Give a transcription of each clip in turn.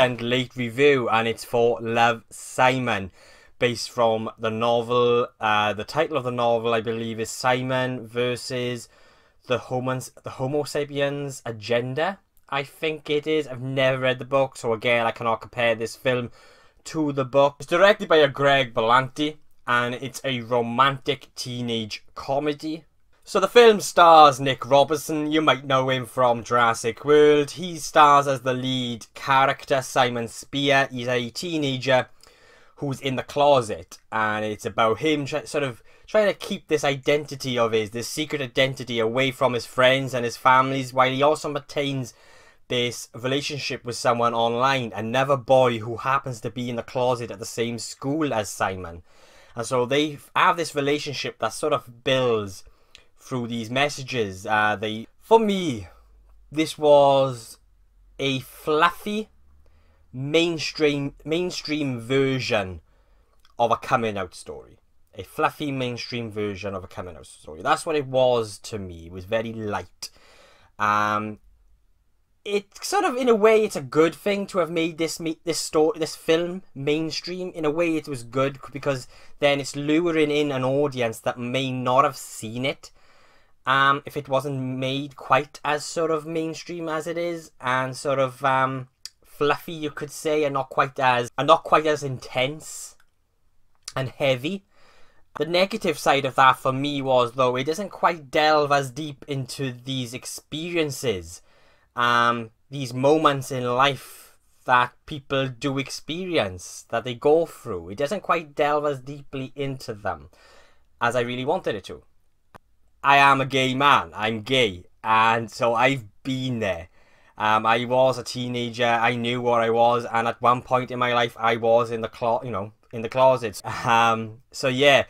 recent late review, and it's for Love, Simon, based from the novel. The title of the novel, I believe, is Simon versus the Homo sapiens agenda. I think it is. I've never read the book, so again, I cannot compare this film to the book. It's directed by a Greg Berlanti, and it's a romantic teenage comedy. So the film stars Nick Robertson. You might know him from Jurassic World. He stars as the lead character, Simon Spear. He's a teenager who's in the closet, and it's about him trying to keep this identity of his, this secret identity, away from his friends and his families, while he also maintains this relationship with someone online, another boy who happens to be in the closet at the same school as Simon. And so they have this relationship that sort of builds through these messages. For me, this was a fluffy, mainstream version of a coming out story. A fluffy mainstream version of a coming out story. That's what it was to me. It was very light. It sort of, in a way, it's a good thing to have made this film mainstream. In a way, it was good because then it's luring in an audience that may not have seen it if it wasn't made quite as sort of mainstream as it is, and sort of fluffy, you could say, and not quite as intense and heavy. The negative side of that for me was, though, it doesn't quite delve as deep into these experiences, these moments in life that people do experience, that they go through. It doesn't quite delve as deeply into them as I really wanted it to. I am a gay man. I'm gay, and so I've been there. I was a teenager. I knew what I was, and at one point in my life, I was in the closets. So yeah,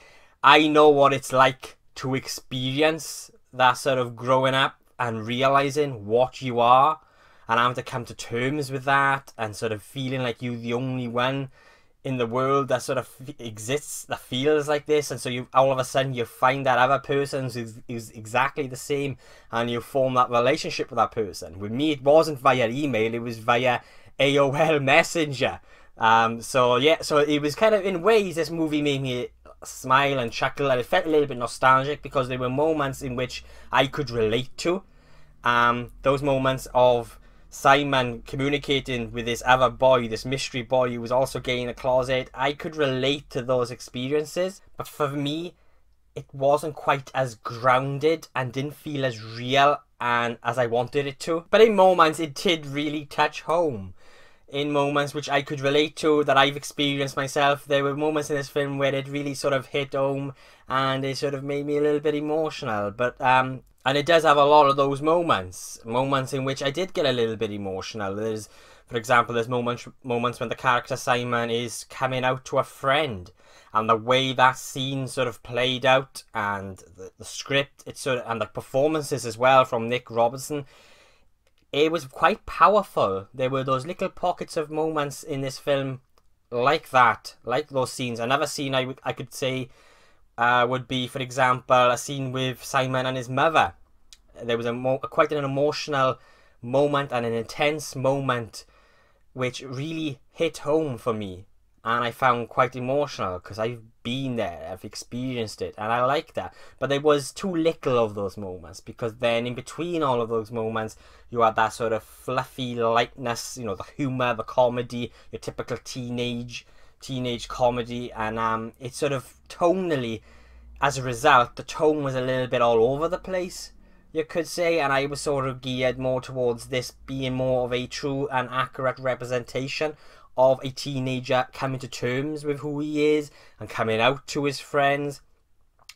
I know what it's like to experience that sort of growing up and realizing what you are, and having to come to terms with that, and sort of feeling like you're the only one in the world that sort of exists, that feels like this. And so you all of a sudden you find that other person who's exactly the same, and you form that relationship with that person. With me, it wasn't via email, it was via AOL Messenger. So yeah, so it was kind of, in ways, this movie made me smile and chuckle, and it felt a little bit nostalgic because there were moments in which I could relate to. Those moments of Simon communicating with this other boy, this mystery boy who was also gay in a closet. I could relate to those experiences, but for me, it wasn't quite as grounded and didn't feel as real and as I wanted it to. But in moments, it did really touch home. In moments which I could relate to, that I've experienced myself, there were moments in this film where it really sort of hit home, and it sort of made me a little bit emotional. But and it does have a lot of those moments in which I did get a little bit emotional. There's, for example, there's moments when the character Simon is coming out to a friend, and the way that scene sort of played out, and the script, and the performances as well from Nick Robertson, it was quite powerful. There were those little pockets of moments in this film like that, like those scenes. Another scene I could say would be, for example, a scene with Simon and his mother. There was quite an emotional moment and an intense moment which really hit home for me, and I found quite emotional because I've been there, I've experienced it, and I like that. But there was too little of those moments, because then in between all of those moments you had that sort of fluffy lightness, you know, the humour, the comedy, your typical teenage comedy, and it sort of tonally, as a result, the tone was a little bit all over the place, you could say, and I was sort of geared more towards this being more of a true and accurate representation of a teenager coming to terms with who he is and coming out to his friends.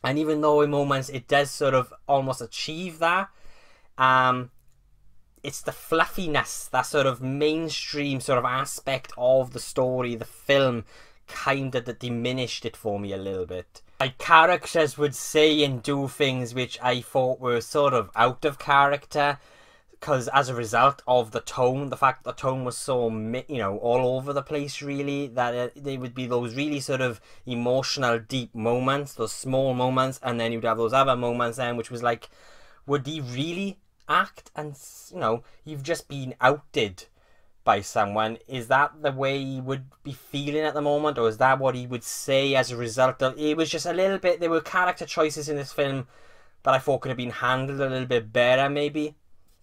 And even though in moments it does sort of almost achieve that, it's the fluffiness, that sort of mainstream sort of aspect of the story, the film, kind of that diminished it for me a little bit. Like, characters would say and do things which I thought were sort of out of character, because as a result of the tone, the fact that the tone was so, you know, all over the place, really, that they would be those really sort of emotional, deep moments, those small moments, and then you'd have those other moments then, which was like, would he really act? And, you know, you've just been outed by someone, is that the way he would be feeling at the moment, or is that what he would say as a result of it? Was just a little bit, there were character choices in this film that I thought could have been handled a little bit better, maybe.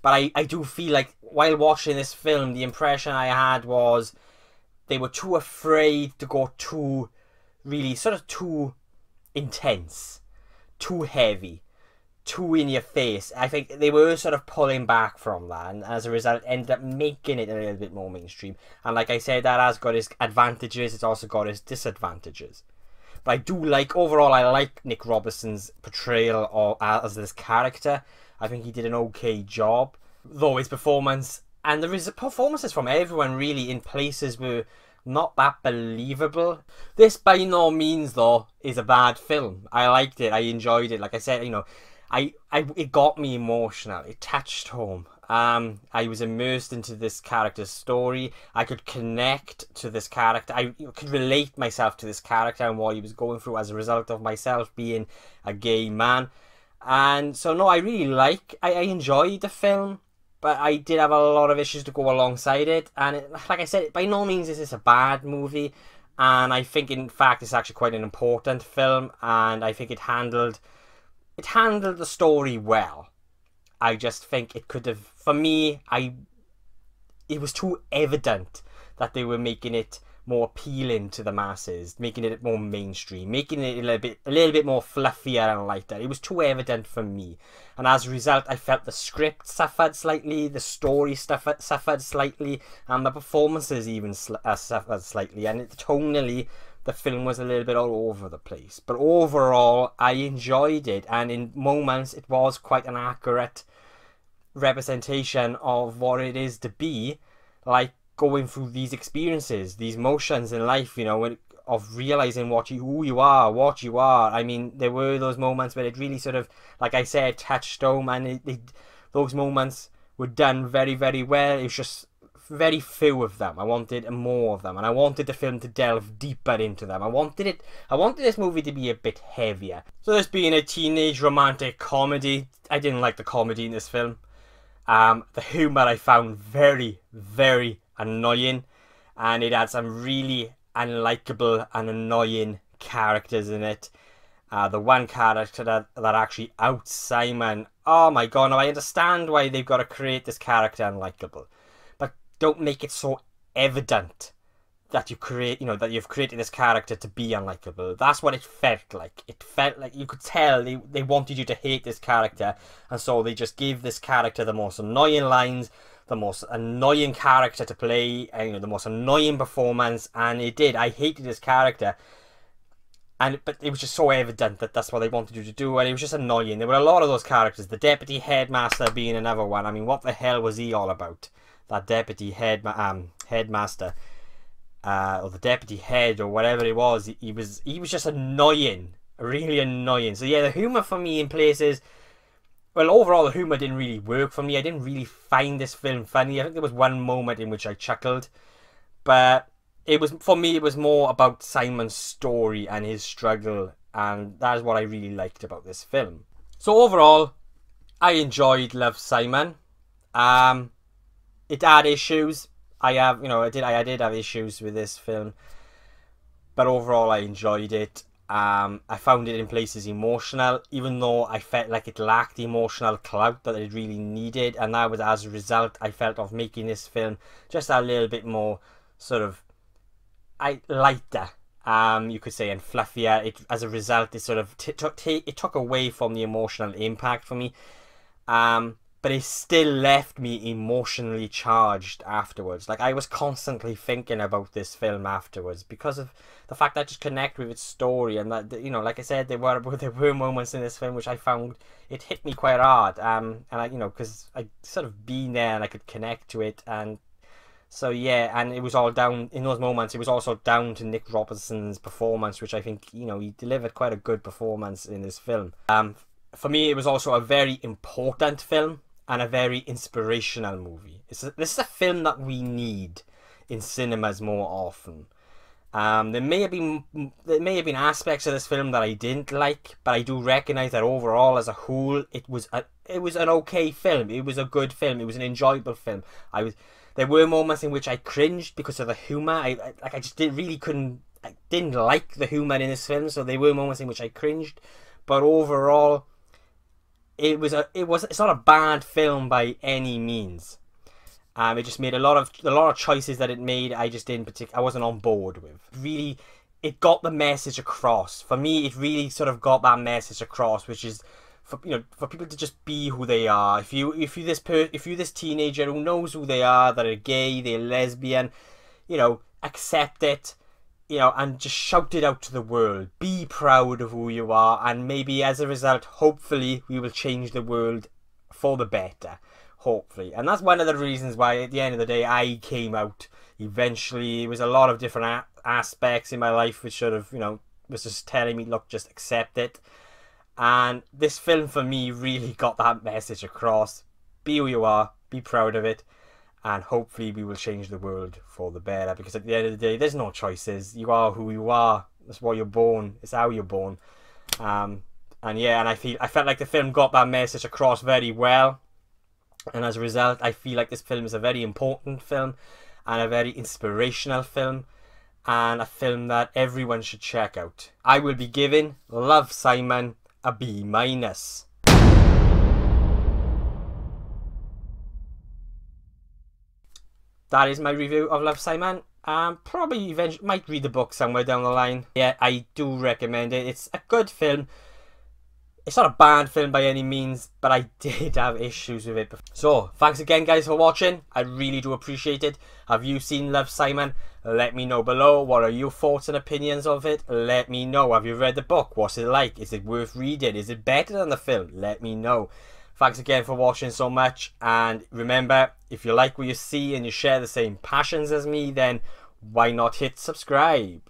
But I do feel like while watching this film, the impression I had was they were too afraid to go too, really sort of too intense, too heavy, too in your face. I think they were sort of pulling back from that, and as a result ended up making it a little bit more mainstream. And like I said, that has got its advantages, it's also got its disadvantages. But I do like, overall I like Nick Robertson's portrayal as this character. I think he did an okay job, though his performance, and there is performances from everyone really in places were not that believable. This by no means though is a bad film. I liked it, I enjoyed it. Like I said, you know, it got me emotional. It touched home. I was immersed into this character's story. I could connect to this character. I could relate myself to this character and what he was going through as a result of myself being a gay man. And so no, I enjoyed the film, but I did have a lot of issues to go alongside it. And like I said, by no means is this a bad movie. And I think in fact it's actually quite an important film, and I think it handled the story well. I just think it could have, for me, it was too evident that they were making it more appealing to the masses, making it more mainstream, making it a little bit more fluffier and lighter. It was too evident for me, and as a result, I felt the script suffered slightly, the story suffered slightly, and the performances even suffered slightly, and tonally, the film was a little bit all over the place. But overall, I enjoyed it, and in moments, it was quite an accurate representation of what it is to be like going through these experiences, these motions in life, you know, of realizing who you are, what you are. I mean, there were those moments where it really sort of, like I said, touched home, and those moments were done very, very well. It was just very few of them. I wanted more of them, and I wanted the film to delve deeper into them. I wanted this movie to be a bit heavier. So this being a teenage romantic comedy, I didn't like the comedy in this film. The humour I found very, very annoying, and it had some really unlikable and annoying characters in it. The one character that actually outs Simon, oh my god, now I understand why they've got to create this character unlikable, but don't make it so evident that you've created this character to be unlikable. That's what it felt like. It felt like you could tell they wanted you to hate this character, and so they just gave this character the most annoying lines, the most annoying character to play, and, you know, the most annoying performance, and it did. I hated this character, but it was just so evident that that's what they wanted you to do, and it was just annoying. There were a lot of those characters, the deputy headmaster being another one. I mean, what the hell was he all about? That deputy headmaster. Or the deputy head, or whatever it was, he was just annoying, really annoying. So yeah, the humour for me in places, well, overall the humour didn't really work for me. I didn't really find this film funny. I think there was one moment in which I chuckled, but for me it was more about Simon's story and his struggle, and that is what I really liked about this film. So overall, I enjoyed Love, Simon. It had issues. I did have issues with this film, but overall I enjoyed it. I found it in places emotional, even though I felt like it lacked the emotional clout that it really needed, and that was as a result I felt of making this film just a little bit more sort of lighter, you could say, and fluffier. As a result, it sort of took away from the emotional impact for me. But it still left me emotionally charged afterwards. Like, I was constantly thinking about this film afterwards because of the fact that I just connect with its story, and that, you know, like I said, there were moments in this film which I found it hit me quite hard. And I, you know, because I sort of been there and I could connect to it, and so yeah, and it was all down in those moments. It was also down to Nick Robertson's performance, which I think, you know, he delivered quite a good performance in this film. For me, it was also a very important film and a very inspirational movie. This is a film that we need in cinemas more often. There may have been aspects of this film that I didn't like, but I do recognize that overall, as a whole, it was an okay film. It was a good film. It was an enjoyable film. There were moments in which I cringed because of the humor. I just I didn't like the humor in this film, so there were moments in which I cringed. But overall, it's not a bad film by any means. It just made a lot of choices that it made. I wasn't on board with. Really, it got the message across. For me, it really sort of got that message across, which is for people to just be who they are. If you this teenager who knows who they are, that are gay, they're lesbian, accept it, and just shout it out to the world. Be proud of who you are, and maybe as a result, hopefully, we will change the world for the better. Hopefully. And that's one of the reasons why at the end of the day I came out eventually. It was a lot of different aspects in my life which sort of, was just telling me, look, just accept it. And this film for me really got that message across. Be who you are, be proud of it, and hopefully we will change the world for the better, because at the end of the day there's no choices. You are who you are. That's why you're born. It's how you're born. And I felt like the film got that message across very well. And as a result, I feel like this film is a very important film and a very inspirational film and a film that everyone should check out. I will be giving Love, Simon a B-. That is my review of Love, Simon. Probably eventually might read the book somewhere down the line. Yeah, I do recommend it. It's a good film. It's not a bad film by any means, but I did have issues with it. So, thanks again guys for watching. I really do appreciate it. Have you seen Love, Simon? Let me know below. What are your thoughts and opinions of it? Let me know. Have you read the book? What's it like? Is it worth reading? Is it better than the film? Let me know. Thanks again for watching so much. And remember, if you like what you see and you share the same passions as me, then why not hit subscribe?